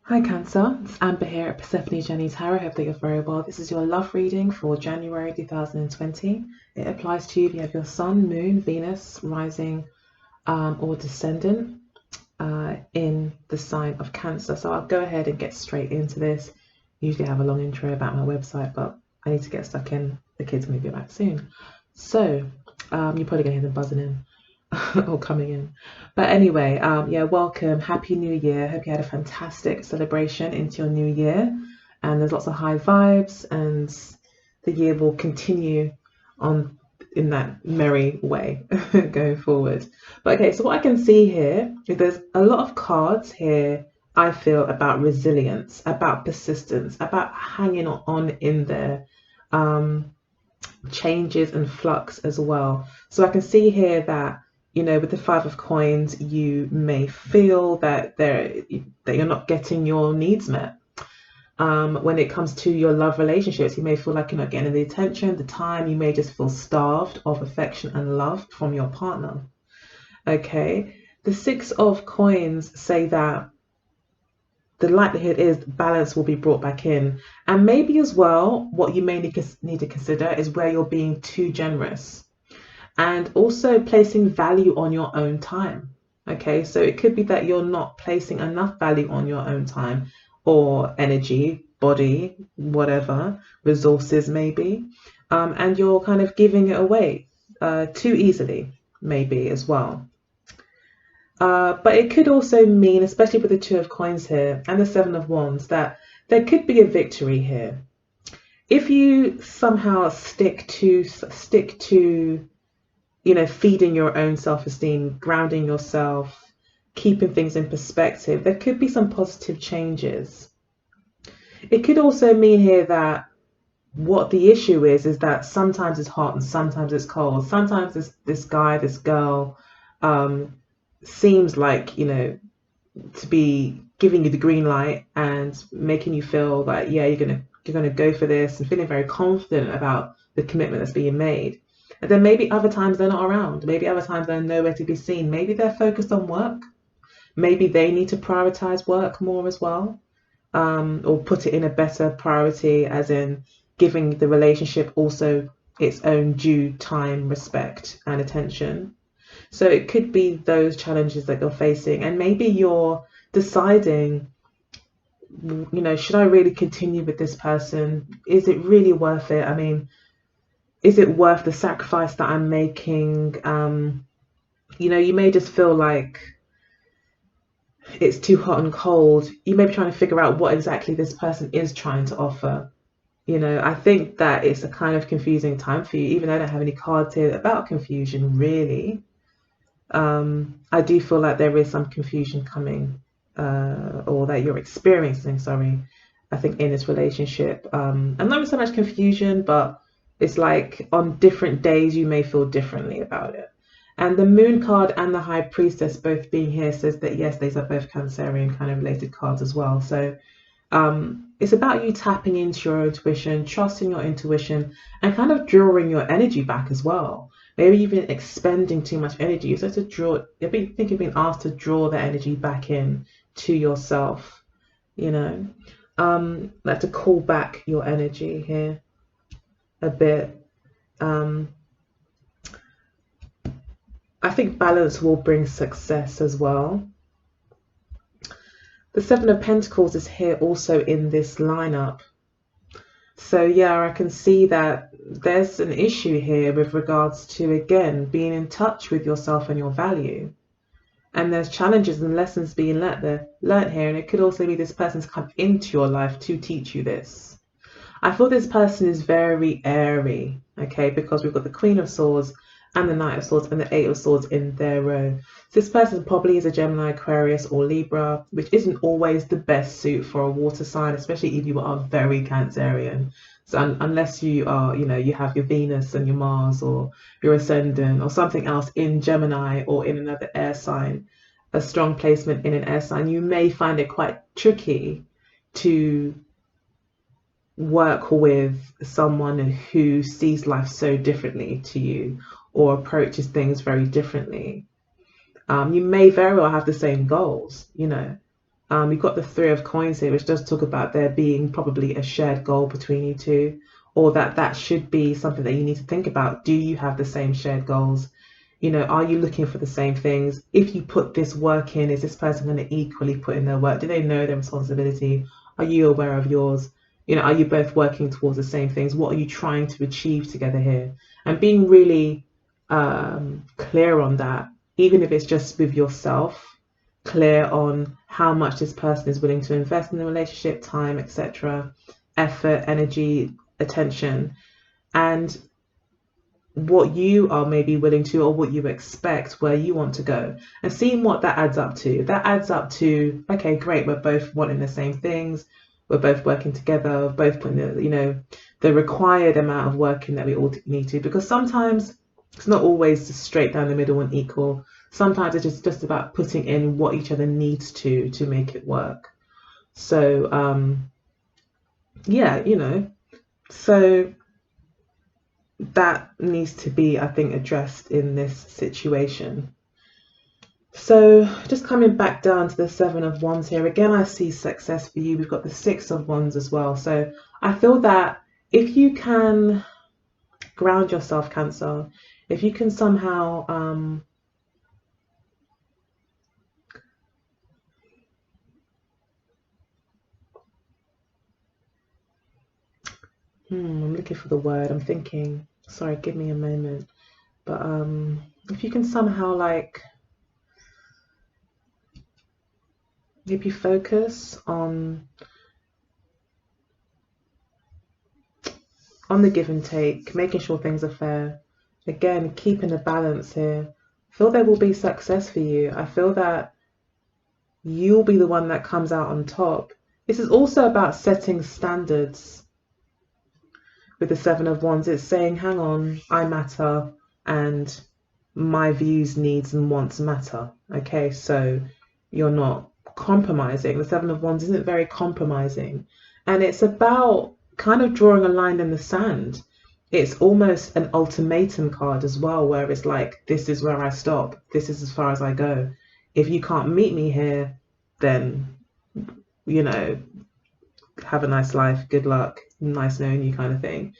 Hi Cancer, it's Amber here at Persephone Jenny Tarot. Hope that you're very well. This is your love reading for January 2020. It applies to you if you have your Sun, Moon, Venus, Rising or Descendant in the sign of Cancer. So I'll go ahead and get straight into this. Usually I have a long intro about my website, but I need to get stuck in. The kids may be back soon. So you're probably going to hear them buzzing in. Or coming in. But anyway, yeah, welcome. Happy New Year. Hope you had a fantastic celebration into your new year. And there's lots of high vibes, and the year will continue on in that merry way going forward. But okay, so what I can see here is there's a lot of cards here, I feel, about resilience, about persistence, about hanging on in there. Changes and flux as well. So I can see here that, you know, with the Five of Coins, you may feel that you're not getting your needs met. When it comes to your love relationships, you may feel like you're not getting the attention, the time. You may just feel starved of affection and love from your partner. Okay, the Six of Coins say that the likelihood is balance will be brought back in. And maybe as well, what you may need to consider is where you're being too generous, and also placing value on your own time. Okay, so it could be that you're not placing enough value on your own time or energy, body, whatever, resources maybe, and you're kind of giving it away too easily, maybe as well. But it could also mean, especially with the Two of Coins here and the Seven of Wands, that there could be a victory here. If you somehow stick to, you know, feeding your own self-esteem, grounding yourself, keeping things in perspective, there could be some positive changes. It could also mean here that what the issue is that sometimes it's hot and sometimes it's cold. Sometimes this guy, this girl, seems like, you know, to be giving you the green light and making you feel that, yeah, you're gonna go for this, and feeling very confident about the commitment that's being made. And then maybe other times they're not around. Maybe other times they're nowhere to be seen. Maybe they're focused on work. Maybe they need to prioritize work more as well, or put it in a better priority, as in giving the relationship also its own due time, respect, and attention. So it could be those challenges that you're facing, and maybe you're deciding, you know, should I really continue with this person? Is it really worth it? I mean, is it worth the sacrifice that I'm making? You know, you may just feel like it's too hot and cold. You may be trying to figure out what exactly this person is trying to offer. You know, I think that it's a kind of confusing time for you, even though I don't have any cards here about confusion, really. I do feel like there is some confusion coming, or that you're experiencing, sorry, I think, in this relationship. And not so much confusion, but it's like on different days you may feel differently about it. And the Moon card and the High Priestess both being here says that, yes, these are both Cancerian kind of related cards as well. So it's about you tapping into your intuition, trusting your intuition, and kind of drawing your energy back as well. Maybe you've been expending too much energy. So to draw, I think you've been asked to draw the energy back in to yourself, you know, like to call back your energy here a bit. I think balance will bring success as well. The Seven of Pentacles is here also in this lineup. So yeah, I can see that there's an issue here with regards to, again, being in touch with yourself and your value. And there's challenges and lessons being learnt here. And it could also be this person's come into your life to teach you this. I feel this person is very airy, okay, because we've got the Queen of Swords and the Knight of Swords and the Eight of Swords in their row. So this person probably is a Gemini, Aquarius, or Libra, which isn't always the best suit for a water sign, especially if you are very Cancerian. So unless you are, you know, you have your Venus and your Mars or your Ascendant or something else in Gemini or in another air sign, a strong placement in an air sign, you may find it quite tricky to work with someone who sees life so differently to you or approaches things very differently. You may very well have the same goals, you know, You've got the Three of Coins here, which does talk about there being probably a shared goal between you two, or that should be something that you need to think about. Do you have the same shared goals? You know, are you looking for the same things? If you put this work in, is this person going to equally put in their work? Do they know their responsibility? Are you aware of yours? You know, are you both working towards the same things? What are you trying to achieve together here? And being really clear on that, even if it's just with yourself, clear on how much this person is willing to invest in the relationship, time, etc., effort, energy, attention, and what you are maybe willing to, or what you expect, where you want to go, and seeing what that adds up to. If that adds up to, okay, great, we're both wanting the same things, we're both working together, we're both putting the, you know, the required amount of working that we all need to, because sometimes it's not always just straight down the middle and equal. Sometimes it's just about putting in what each other needs to make it work. So yeah, you know, so that needs to be, I think, addressed in this situation. So just coming back down to the Seven of Wands here, again, I see success for you. We've got the Six of Wands as well. So I feel that if you can ground yourself, Cancer, if you can somehow I'm looking for the word, I'm thinking, sorry, give me a moment. But if you can somehow, like, maybe focus on the give and take, making sure things are fair. Again, keeping a balance here. I feel there will be success for you. I feel that you'll be the one that comes out on top. This is also about setting standards. With the Seven of Wands, it's saying, hang on, I matter, and my views, needs, and wants matter. Okay, so you're not compromising. The Seven of Wands isn't very compromising. And it's about kind of drawing a line in the sand. It's almost an ultimatum card as well, where it's like, this is where I stop. This is as far as I go. If you can't meet me here, then, you know, have a nice life, good luck, nice knowing you, kind of thing.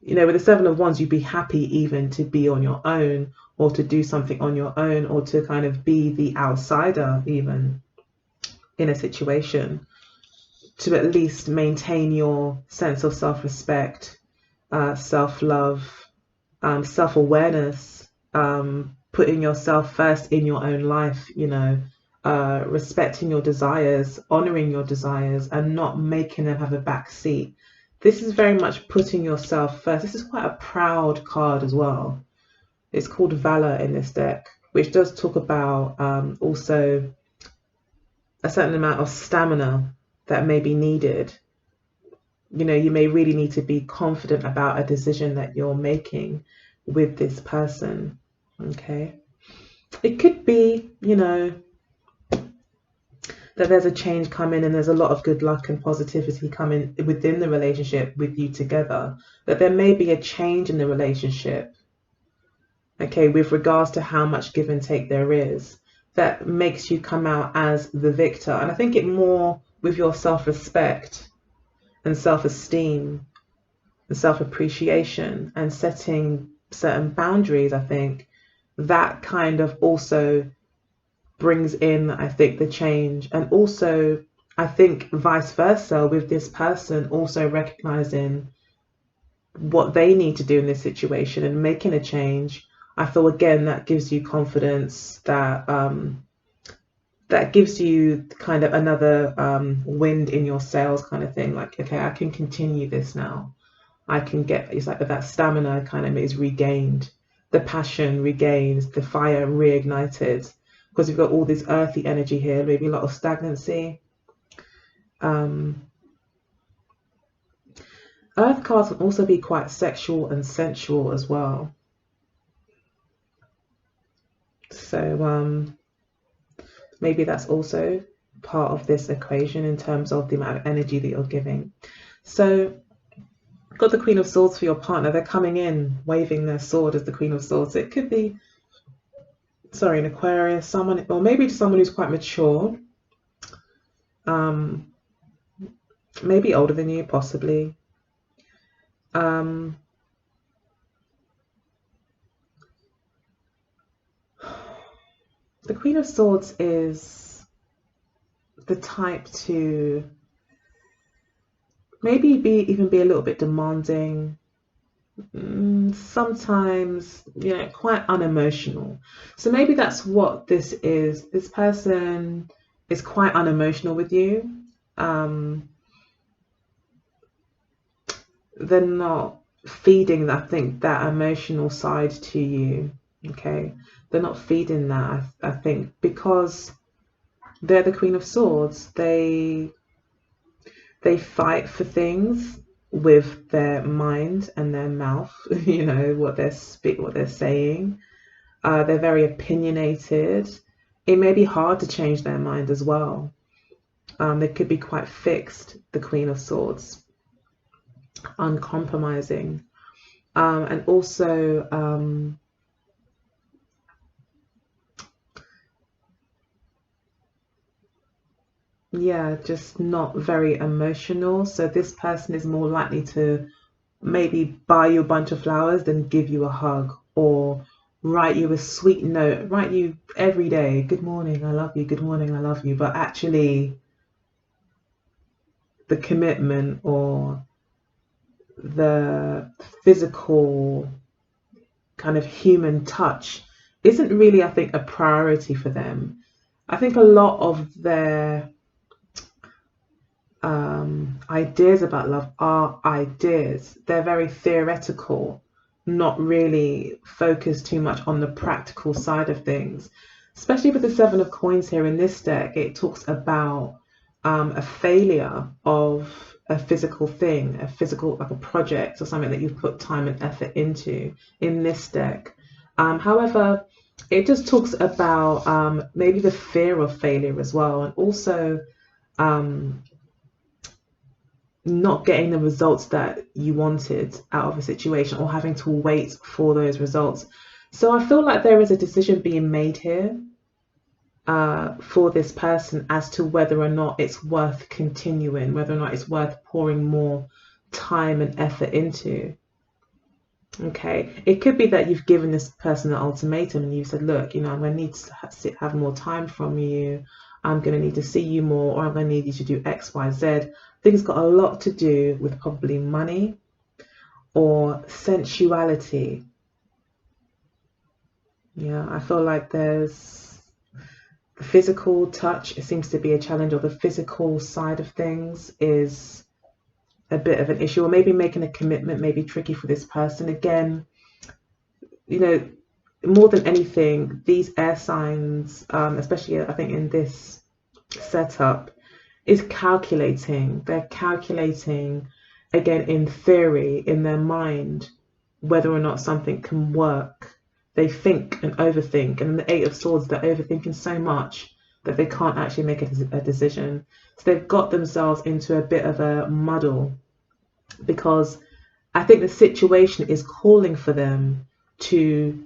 You know, with the Seven of Wands, you'd be happy even to be on your own, or to do something on your own, or to kind of be the outsider even in a situation, to at least maintain your sense of self-respect, self-love, self-awareness, putting yourself first in your own life, you know, respecting your desires, honoring your desires, and not making them have a back seat. This is very much putting yourself first. This is quite a proud card as well. It's called Valor in this deck, which does talk about also a certain amount of stamina that may be needed. You know, you may really need to be confident about a decision that you're making with this person. Okay. It could be, you know, that there's a change coming and there's a lot of good luck and positivity coming within the relationship with you together. That there may be a change in the relationship, okay, with regards to how much give and take there is, that makes you come out as the victor. And I think it more with your self-respect and self-esteem and self-appreciation and setting certain boundaries. I think that kind of also brings in, I think, the change. And also, I think vice versa, with this person also recognizing what they need to do in this situation and making a change. I feel, again, that gives you confidence, that that gives you kind of another wind in your sails kind of thing. Like, okay, I can continue this now. I can get, it's like that stamina kind of is regained, the passion regained, the fire reignited, because you've got all this earthy energy here, maybe a lot of stagnancy. Earth cards can also be quite sexual and sensual as well. So maybe that's also part of this equation in terms of the amount of energy that you're giving. So got the Queen of Swords for your partner. They're coming in waving their sword as the Queen of Swords. It could be, sorry, an Aquarius, someone, or maybe someone who's quite mature, maybe older than you, possibly. Um, the Queen of Swords is the type to maybe even be a little bit demanding, sometimes, quite unemotional. So maybe that's what this is. This person is quite unemotional with you. They're not feeding, I think, that emotional side to you. Okay, they're not feeding that. I think because they're the Queen of Swords, they fight for things with their mind and their mouth. What they're saying. They're very opinionated. It may be hard to change their mind as well. They could be quite fixed, the Queen of Swords, uncompromising, and also just not very emotional. So this person is more likely to maybe buy you a bunch of flowers than give you a hug, or write you a sweet note, write you every day, good morning, I love you, good morning, I love you. But actually, the commitment or the physical kind of human touch isn't really, I think, a priority for them. I think a lot of their ideas about love are ideas. They're very theoretical, not really focused too much on the practical side of things. Especially with the Seven of Coins here in this deck, it talks about a failure of a physical thing, like a project or something that you've put time and effort into in this deck. However, it just talks about maybe the fear of failure as well, and also not getting the results that you wanted out of a situation, or having to wait for those results. So I feel like there is a decision being made here for this person as to whether or not it's worth continuing, whether or not it's worth pouring more time and effort into. Okay, it could be that you've given this person an ultimatum and you've said, look, I'm going to need to have more time from you. I'm going to need to see you more, or I'm going to need you to do X, Y, Z. I think it's got a lot to do with probably money or sensuality. Yeah, I feel like there's the physical touch. It seems to be a challenge, or the physical side of things is a bit of an issue, or maybe making a commitment may be tricky for this person. Again, more than anything, these air signs, especially I think in this setup, is calculating. They're calculating, again, in theory, in their mind, whether or not something can work. They think and overthink, and in the Eight of Swords, they're overthinking so much that they can't actually make a decision. So they've got themselves into a bit of a muddle, because I think the situation is calling for them to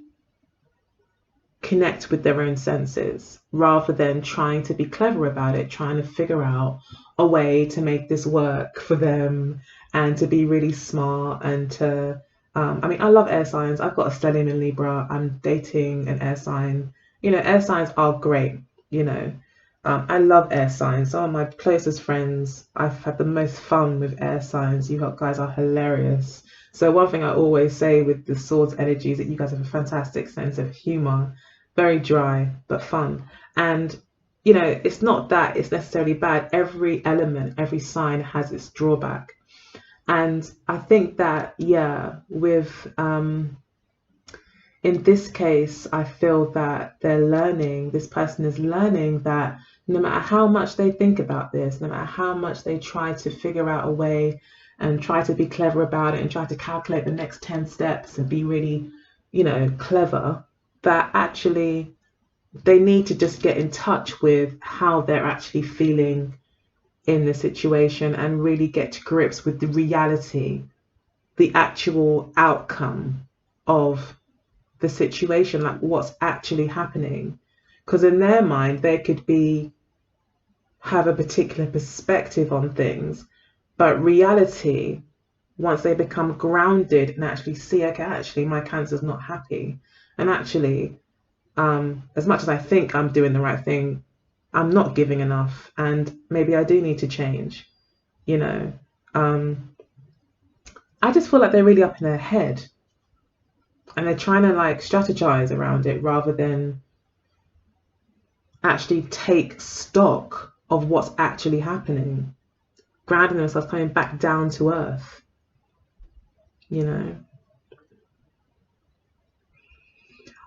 connect with their own senses rather than trying to be clever about it, trying to figure out a way to make this work for them and to be really smart and to I love air signs. I've got a stellium in Libra. I'm dating an air sign. Air signs are great. I love air signs. Some of my closest friends, I've had the most fun with air signs. You guys are hilarious. So one thing I always say with the swords energy is that you guys have a fantastic sense of humor. Very dry, but fun. And, it's not that it's necessarily bad. Every element, every sign has its drawback. And I think that, with in this case, I feel that this person is learning that no matter how much they think about this, no matter how much they try to figure out a way and try to be clever about it and try to calculate the next 10 steps and be really, clever, that actually they need to just get in touch with how they're actually feeling in the situation and really get to grips with the reality, the actual outcome of the situation, like what's actually happening. Because in their mind, they could be have a particular perspective on things, but reality, once they become grounded and actually see, okay, actually my Cancer's not happy, and actually, as much as I think I'm doing the right thing, I'm not giving enough, and maybe I do need to change, you know. I just feel like they're really up in their head, and they're trying to like strategize around it rather than actually take stock of what's actually happening, grounding themselves, coming back down to earth, you know.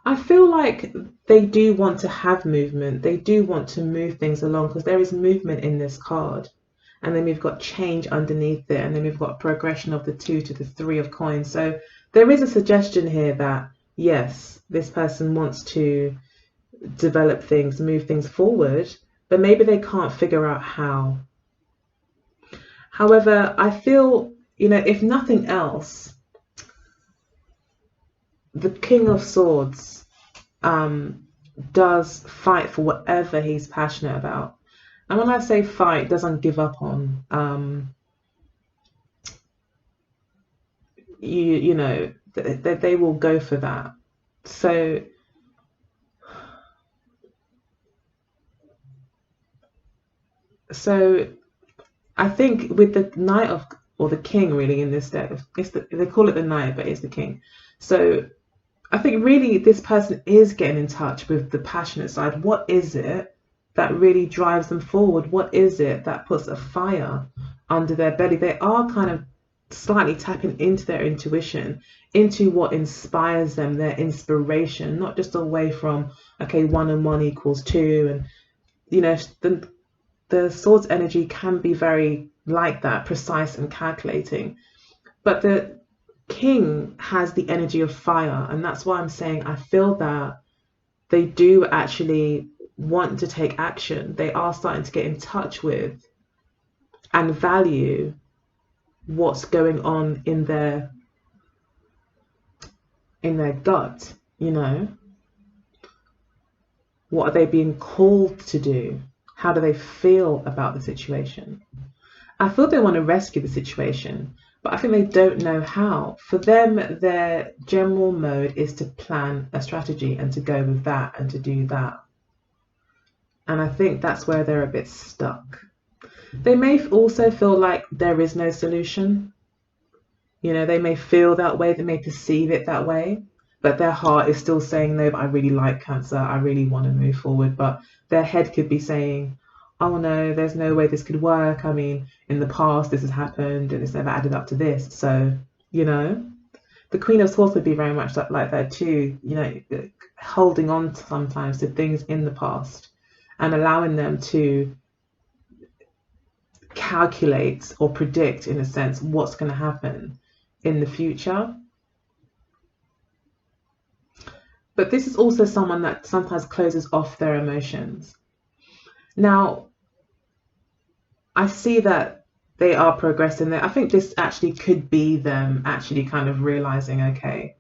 I feel like they do want to have movement. They do want to move things along because there is movement in this card. And then we've got change underneath it. And then we've got progression of the 2 to the 3 of coins. So there is a suggestion here that, yes, this person wants to develop things, move things forward, but maybe they can't figure out how. However, I feel, you know, if nothing else, the King of Swords does fight for whatever he's passionate about. And when I say fight, doesn't give up on, you know, they will go for that. So I think with the Knight of, or the King really in this deck, they call it the Knight, but it's the King. So I think really this person is getting in touch with the passionate side. What is it that really drives them forward? What is it that puts a fire under their belly? They are kind of slightly tapping into their intuition, into what inspires them, their inspiration, not just away from, okay, 1 and 1 equals 2. And, you know, the Swords energy can be very like that, precise and calculating. But the King has the energy of fire, and that's why I'm saying I feel that they do actually want to take action. They are starting to get in touch with and value what's going on in their gut, you know. What are they being called to do? How do they feel about the situation? I feel they want to rescue the situation, but I think they don't know how. For them, their general mode is to plan a strategy and to go with that and to do that. And I think that's where they're a bit stuck. They may also feel like there is no solution. You know, they may feel that way, they may perceive it that way, but their heart is still saying, no, but I really like Cancer, I really want to move forward. But their head could be saying, oh no, there's no way this could work. I mean, in the past this has happened and it's never added up to this. So, you know, the Queen of Swords would be very much like that too, you know, holding on sometimes to things in the past and allowing them to calculate or predict, in a sense, what's going to happen in the future. But this is also someone that sometimes closes off their emotions. Now, I see that they are progressing there. I think this actually could be them actually kind of realizing, okay,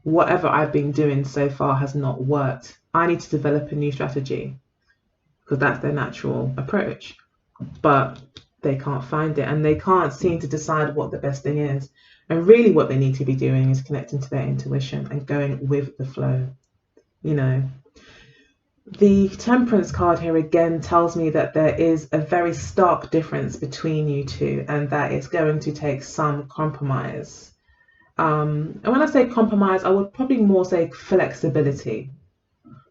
whatever I've been doing so far has not worked. I need to develop a new strategy, because that's their natural approach. But they can't find it, and they can't seem to decide what the best thing is. And really what they need to be doing is connecting to their intuition and going with the flow, you know. The Temperance card here again tells me that there is a very stark difference between you two, and that it's going to take some compromise. And when I say compromise, I would probably more say flexibility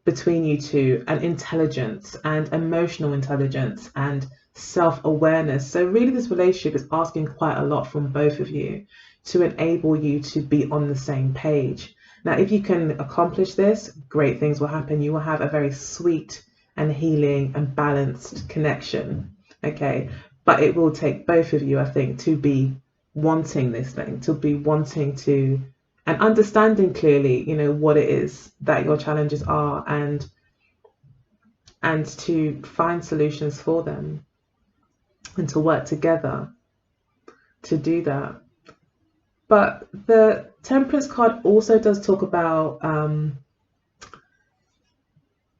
between you two, and intelligence and emotional intelligence and self-awareness. So really this relationship is asking quite a lot from both of you to enable you to be on the same page. Now, if you can accomplish this, great things will happen. You will have a very sweet and healing and balanced connection, okay? But it will take both of you, I think, to be wanting this thing, to be wanting to, and understanding clearly, you know, what it is that your challenges are, and to find solutions for them and to work together to do that. But the Temperance card also does talk about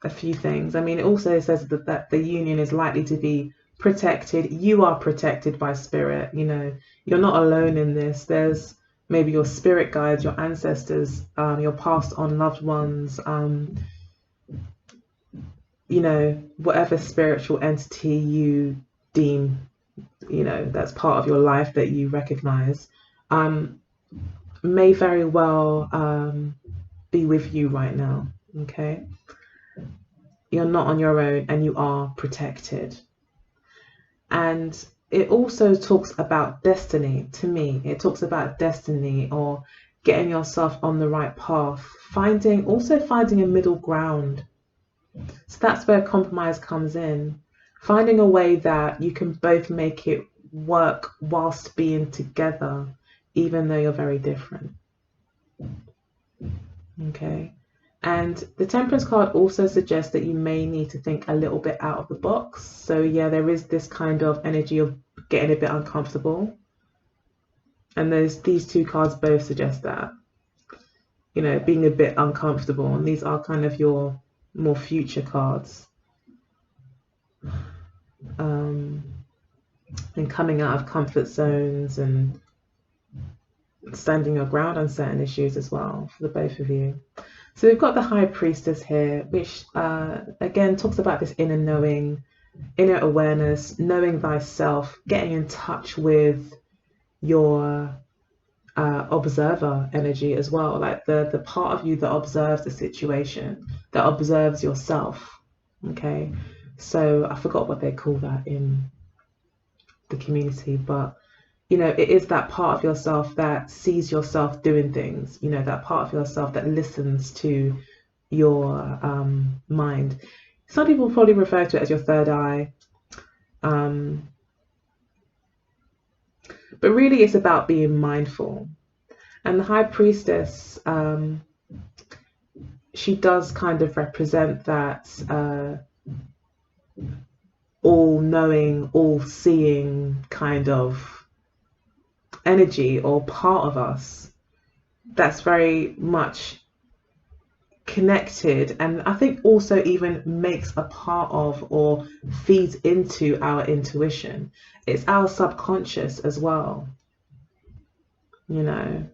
a few things. I mean, it also says that the union is likely to be protected. You are protected by spirit. You know, you're not alone in this. There's maybe your spirit guides, your ancestors, your passed on loved ones, you know, whatever spiritual entity you deem, you know, that's part of your life that you recognize, may very well be with you right now. Okay, you're not on your own and you are protected. And it also talks about destiny. To me, it talks about destiny, or getting yourself on the right path, finding a middle ground. So that's where compromise comes in, finding a way that you can both make it work whilst being together, even though you're very different. Okay. And the Temperance card also suggests that you may need to think a little bit out of the box. So yeah, there is this kind of energy of getting a bit uncomfortable. And these two cards both suggest that, you know, being a bit uncomfortable. And these are kind of your more future cards. And coming out of comfort zones and standing your ground on certain issues as well for the both of you. So we've got the High Priestess here, which again talks about this inner knowing, inner awareness, knowing thyself, getting in touch with your observer energy as well, like the part of you that observes the situation, that observes yourself. Okay, so I forgot what they call that in the community, but you know, it is that part of yourself that sees yourself doing things, you know, that part of yourself that listens to your mind. Some people probably refer to it as your third eye. But really it's about being mindful. And the High Priestess, she does kind of represent that all-knowing, all-seeing kind of energy, or part of us that's very much connected, and I think also even makes a part of or feeds into our intuition. It's our subconscious as well, you know,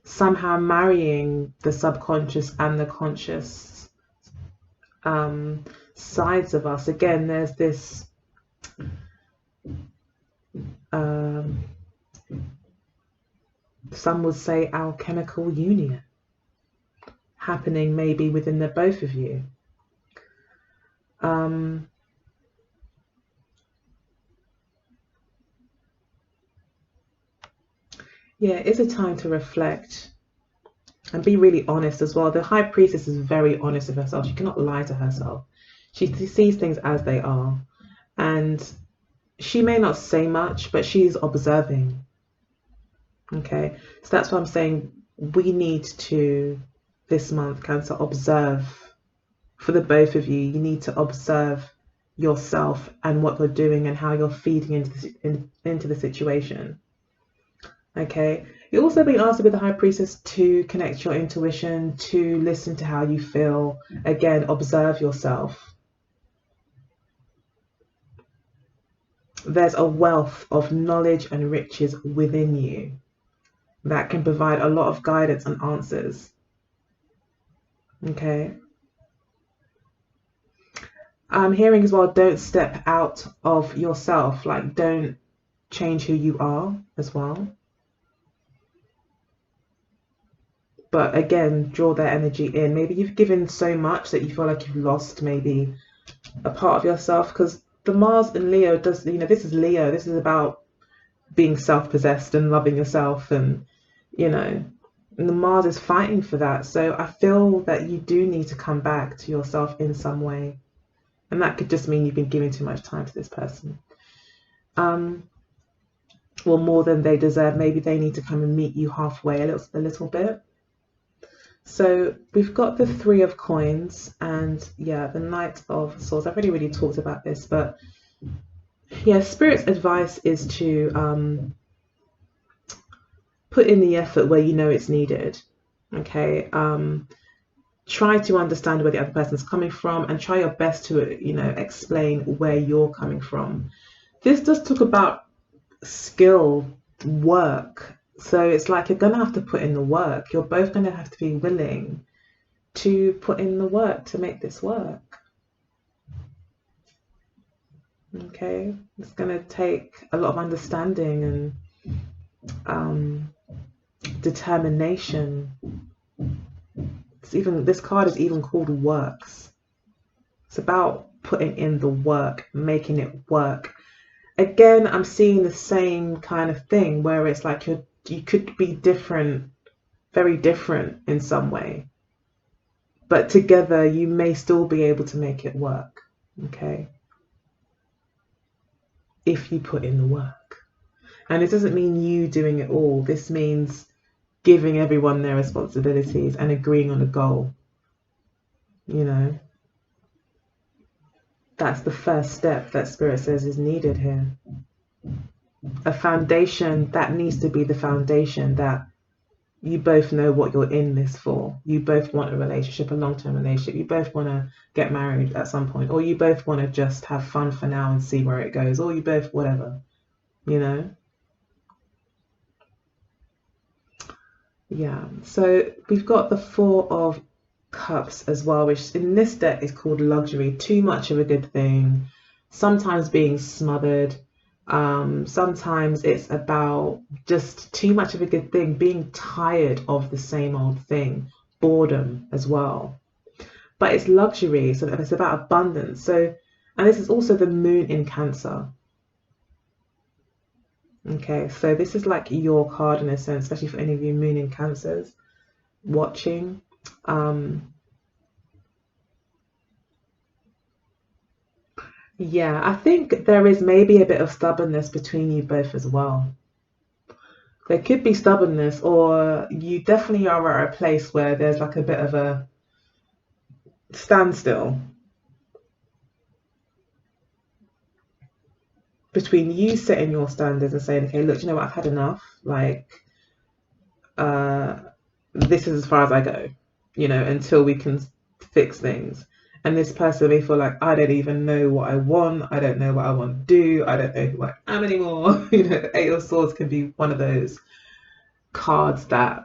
somehow marrying the subconscious and the conscious sides of us. Again, there's this some would say alchemical union happening maybe within the both of you. Yeah, it's a time to reflect and be really honest as well. The High Priestess is very honest with herself. She cannot lie to herself. She sees things as they are. And she may not say much, but she's observing. Okay, so that's why I'm saying we need to, this month, Cancer, observe. For the both of you, you need to observe yourself and what you're doing and how you're feeding into the situation. Okay, you're also being asked with the High Priestess to connect your intuition, to listen to how you feel. Again, observe yourself. There's a wealth of knowledge and riches within you that can provide a lot of guidance and answers. Okay. I'm hearing as well, don't step out of yourself, like don't change who you are as well. But again, draw their energy in. Maybe you've given so much that you feel like you've lost maybe a part of yourself, because the Mars in Leo does, you know, this is Leo. This is about being self-possessed and loving yourself, and you know, and the Mars is fighting for that. So I feel that you do need to come back to yourself in some way, and that could just mean you've been giving too much time to this person, well, more than they deserve. Maybe they need to come and meet you halfway a little bit. So we've got the Three of Coins and yeah, the Knight of Swords. I've already talked about this, but yeah, Spirit's advice is to put in the effort where you know it's needed. Okay, try to understand where the other person's coming from and try your best to, you know, explain where you're coming from. This does talk about skill, work. So it's like you're going to have to put in the work. You're both going to have to be willing to put in the work to make this work. Okay, it's going to take a lot of understanding and determination. It's even, this card is even called works. It's about putting in the work, making it work. Again, I'm seeing the same kind of thing where it's like you could be different, very different in some way, but together you may still be able to make it work. Okay, if you put in the work. And it doesn't mean you doing it all. This means giving everyone their responsibilities and agreeing on a goal. You know, that's the first step that Spirit says is needed here. A foundation that needs to be the foundation that you both know what you're in this for. You both want a relationship, a long-term relationship. You both want to get married at some point, or you both want to just have fun for now and see where it goes, or you both whatever, you know. Yeah, so we've got the Four of Cups as well, which in this deck is called luxury. Too much of a good thing, sometimes being smothered. Sometimes it's about just too much of a good thing, being tired of the same old thing, boredom as well. But it's luxury, so it's about abundance. So, and this is also the moon in Cancer. Okay, so this is like your card in a sense, especially for any of you moon in Cancers watching. Yeah, I think there is maybe a bit of stubbornness between you both as well. There could be stubbornness, or you definitely are at a place where there's like a bit of a standstill between you setting your standards and saying, okay, look, you know what, I've had enough. Like, this is as far as I go, you know, until we can fix things. And this person may feel like, I don't even know what I want. I don't know what I want to do. I don't know who I am anymore. You know, Eight of Swords can be one of those cards that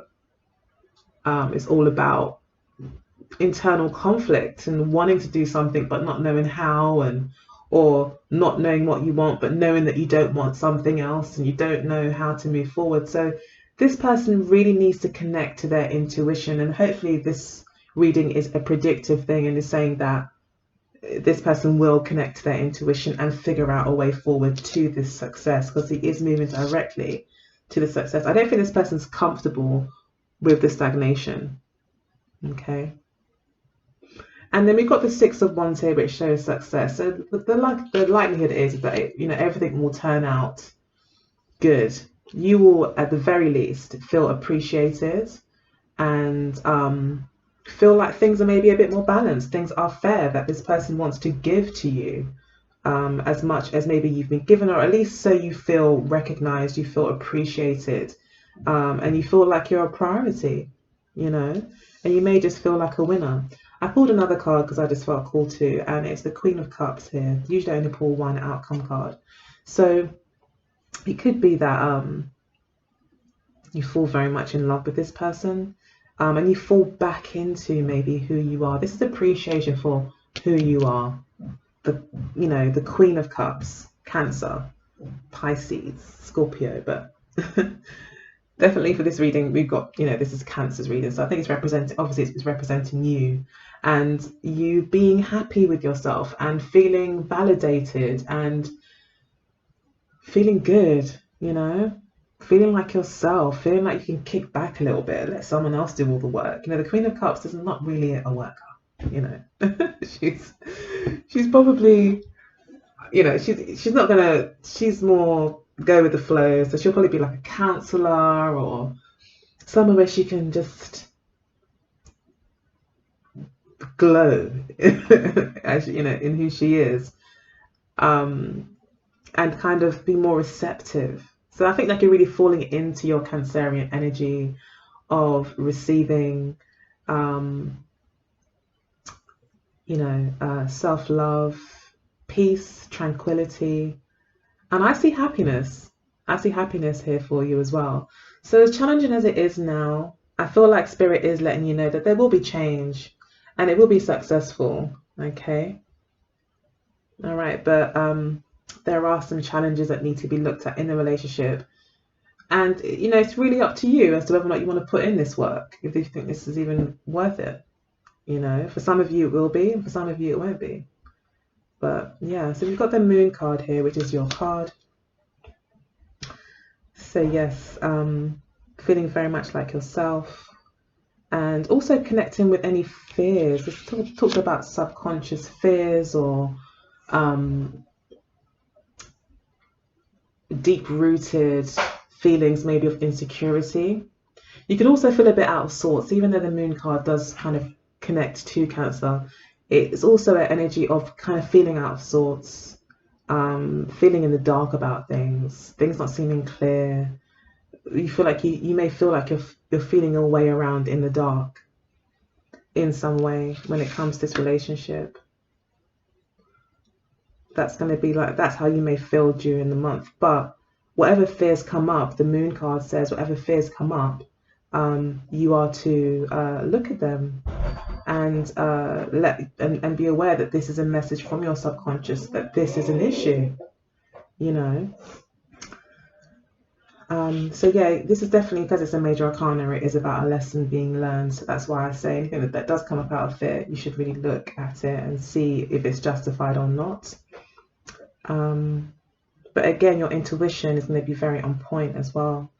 is all about internal conflict and wanting to do something but not knowing how, and or not knowing what you want but knowing that you don't want something else and you don't know how to move forward. So this person really needs to connect to their intuition, and hopefully this reading is a predictive thing and is saying that this person will connect to their intuition and figure out a way forward to this success, because he is moving directly to the success. I don't think this person's comfortable with the stagnation. Okay. And then we've got the Six of Wands here, which shows success. So the likelihood is that you know, everything will turn out good. You will, at the very least, feel appreciated and feel like things are maybe a bit more balanced. Things are fair, that this person wants to give to you as much as maybe you've been given, or at least so you feel recognized, you feel appreciated, and you feel like you're a priority, you know, and you may just feel like a winner. I pulled another card because I just felt called to, and it's the Queen of Cups here. Usually I only pull one outcome card. So it could be that you fall very much in love with this person, and you fall back into maybe who you are. This is appreciation for who you are. You know, the Queen of Cups, Cancer, Pisces, Scorpio, but definitely for this reading, we've got, you know, this is Cancer's reading. So I think it's representing, obviously it's representing you and you being happy with yourself and feeling validated and feeling good, you know, feeling like yourself, feeling like you can kick back a little bit, let someone else do all the work. You know, the Queen of Cups is not really a worker, you know. she's probably, you know, she's not gonna, she's more go with the flow. So she'll probably be like a counselor or somewhere where she can just glow as you know, in who she is, and kind of be more receptive. So I think like you're really falling into your Cancerian energy of receiving, you know, self-love, peace, tranquility, and I see happiness. I see happiness here for you as well. So as challenging as it is now, I feel like Spirit is letting you know that there will be change and it will be successful. Okay. All right. But there are some challenges that need to be looked at in the relationship. And, you know, it's really up to you as to whether or not you want to put in this work, if you think this is even worth it. You know, for some of you it will be, and for some of you it won't be. But yeah, so we've got the Moon card here, which is your card. So yes, feeling very much like yourself, and also connecting with any fears. This talks about subconscious fears or deep-rooted feelings, maybe of insecurity. You can also feel a bit out of sorts, even though the Moon card does kind of connect to Cancer. It's also an energy of kind of feeling out of sorts, feeling in the dark about things not seeming clear. You feel like you may feel like you're feeling your way around in the dark in some way when it comes to this relationship. That's going to be like, that's how you may feel during the month. But whatever fears come up, the Moon card says whatever fears come up, you are to look at them and and be aware that this is a message from your subconscious, that this is an issue, you know. So yeah, this is definitely, because it's a major arcana, it is about a lesson being learned. So that's why I say anything that does come up out of fear, you should really look at it and see if it's justified or not. But again, your intuition is going to be very on point as well.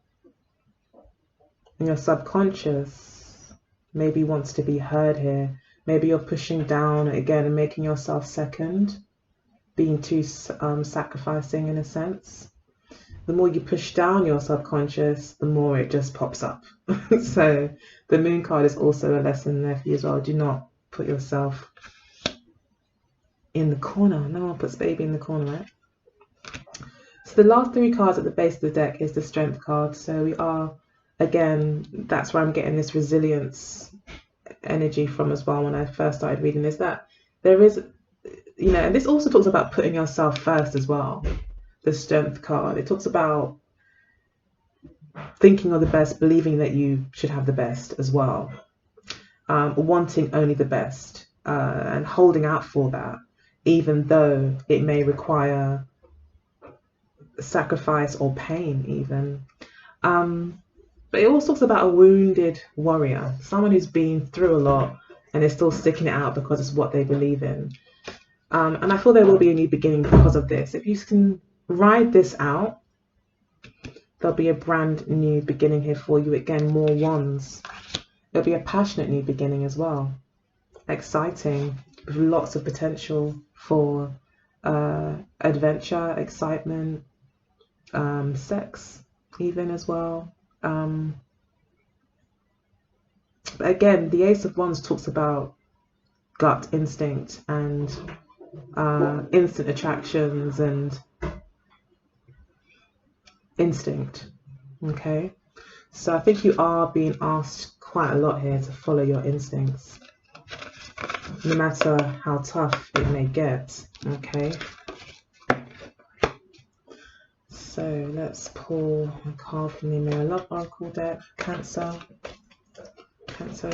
And your subconscious maybe wants to be heard here. Maybe you're pushing down again and making yourself second, being too sacrificing in a sense. The more you push down your subconscious, the more it just pops up. So the Moon card is also a lesson there for you as well. Do not put yourself in the corner. No one puts baby in the corner, right? So the last three cards at the base of the deck is the Strength card. So we are, again, that's where I'm getting this resilience energy from as well when I first started reading this, that there is, you know, and this also talks about putting yourself first as well. The Strength card, it talks about thinking of the best, believing that you should have the best as well, wanting only the best, and holding out for that, even though it may require sacrifice or pain even. But it also talks about a wounded warrior, someone who's been through a lot and is still sticking it out because it's what they believe in. And I feel there will be a new beginning because of this. If you can ride this out, there'll be a brand new beginning here for you. Again, more wands. It'll be a passionate new beginning as well. Exciting, with lots of potential for adventure, excitement, sex even as well. But again, the Ace of Wands talks about gut instinct and instant attractions and instinct. Okay, so I think you are being asked quite a lot here to follow your instincts, no matter how tough it may get. Okay, so let's pull a card from the Mirror Love Oracle deck. Cancer,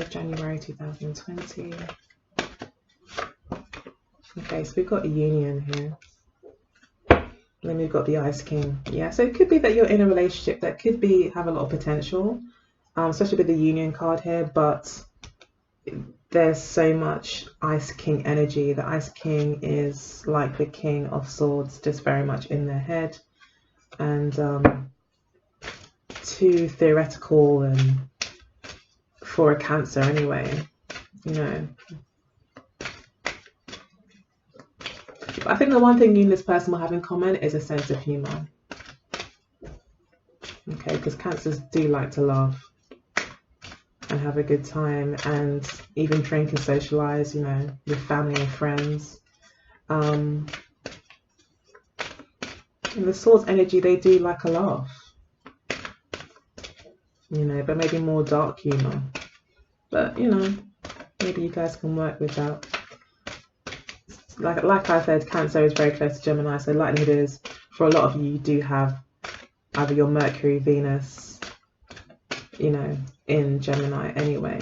January 2020. Okay, so we've got a union here. And then we've got the Ice King. Yeah, so it could be that you're in a relationship that could have a lot of potential, especially with the Union card here, but there's so much Ice King energy. The Ice King is like the King of Swords, just very much in their head, and too theoretical and for a Cancer anyway, you know. I think the one thing you and this person will have in common is a sense of humor. Okay, because Cancers do like to laugh and have a good time and even drink and socialize, you know, with family and friends. And the Swords energy, they do like a laugh, you know, but maybe more dark humor. But, you know, maybe you guys can work with that. like I said, Cancer is very close to Gemini, so likelihood is for a lot of you, you do have either your Mercury, Venus, you know, in Gemini anyway.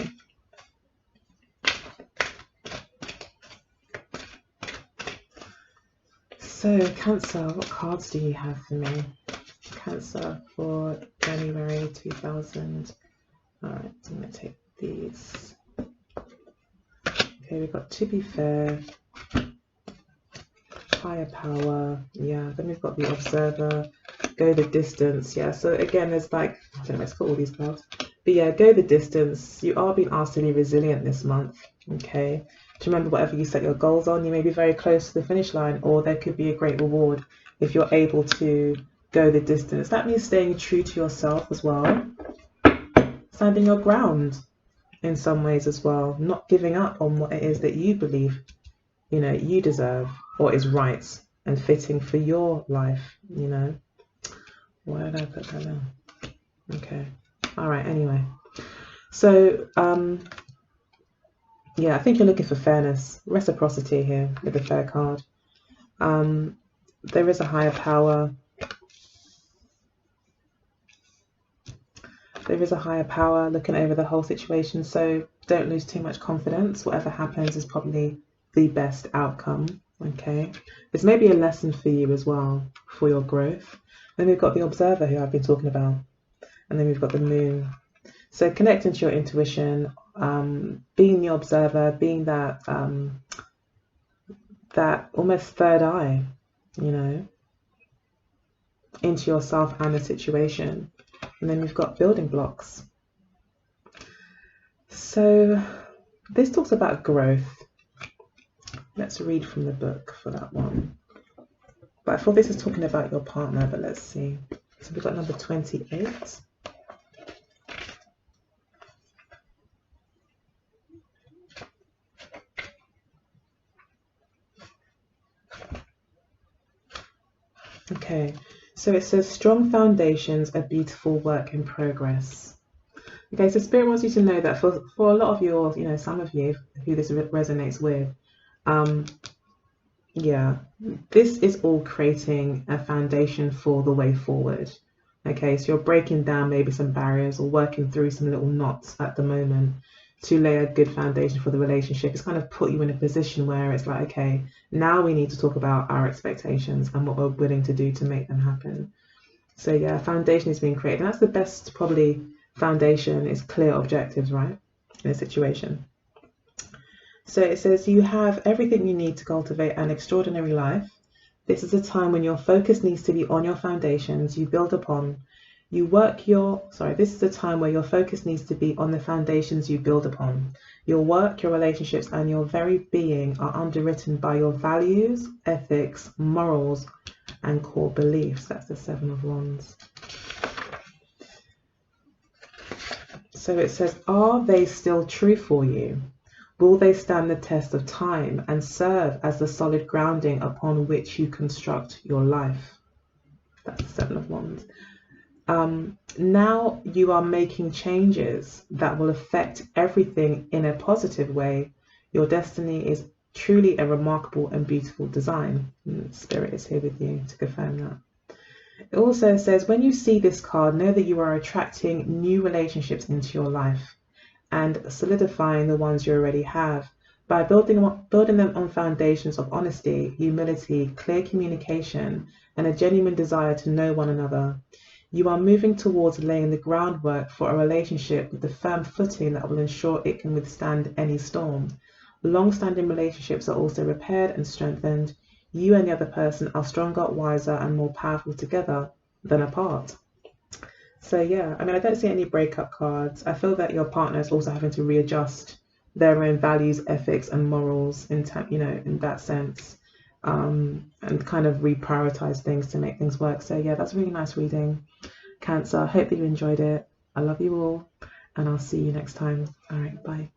So Cancer, what cards do you have for me? Cancer for January 2000. All right, so I'm going to take these. Okay, we've got To Be Fair, Higher Power, yeah, then we've got the Observer, Go the Distance, yeah, so again, there's like, I don't know, let's put all these cards, but yeah, go the distance. You are being asked to be resilient this month, okay, to remember whatever you set your goals on, you may be very close to the finish line, or there could be a great reward if you're able to go the distance. That means staying true to yourself as well, standing your ground in some ways as well, not giving up on what it is that you believe, you know, you deserve, or is right and fitting for your life, you know. Why did I put that down? Okay. All right, anyway. So, yeah, I think you're looking for fairness, reciprocity here with the Fair card. There is a higher power. There is a higher power looking over the whole situation, so don't lose too much confidence. Whatever happens is probably the best outcome, okay? This may be a lesson for you as well, for your growth. Then we've got the Observer, who I've been talking about, and then we've got the Moon. So connecting to your intuition, being the observer, being that that almost third eye, you know, into yourself and the situation. And then we've got building blocks. So this talks about growth. Let's read from the book for that one. But I thought this is talking about your partner, but let's see. So we've got number 28. Okay, so it says strong foundations, a beautiful work in progress. Okay, so Spirit wants you to know that for a lot of your, you know, some of you who this resonates with, yeah, this is all creating a foundation for the way forward. Okay, so you're breaking down maybe some barriers or working through some little knots at the moment to lay a good foundation for the relationship. It's kind of put you in a position where it's like, okay, now we need to talk about our expectations and what we're willing to do to make them happen. So yeah, foundation is being created. And that's the best probably foundation, is clear objectives, right, in a situation. So it says you have everything you need to cultivate an extraordinary life. This is a time when your focus needs to be on your foundations you build upon. This is a time where your focus needs to be on the foundations you build upon. Your work, your relationships, and your very being are underwritten by your values, ethics, morals, and core beliefs. That's the 7 of Wands. So it says, are they still true for you? Will they stand the test of time and serve as the solid grounding upon which you construct your life? That's the 7 of Wands. Now you are making changes that will affect everything in a positive way. Your destiny is truly a remarkable and beautiful design. Spirit is here with you to confirm that. It also says, when you see this card, know that you are attracting new relationships into your life and solidifying the ones you already have by building them on foundations of honesty, humility, clear communication, and a genuine desire to know one another. You are moving towards laying the groundwork for a relationship with the firm footing that will ensure it can withstand any storm. Long-standing relationships are also repaired and strengthened. You and the other person are stronger, wiser, and more powerful together than apart. So yeah, I mean, I don't see any breakup cards. I feel that your partner is also having to readjust their own values, ethics, and morals in that sense, and kind of reprioritize things to make things work. So yeah, that's a really nice reading, Cancer. I hope that you enjoyed it. I love you all, and I'll see you next time. All right, bye.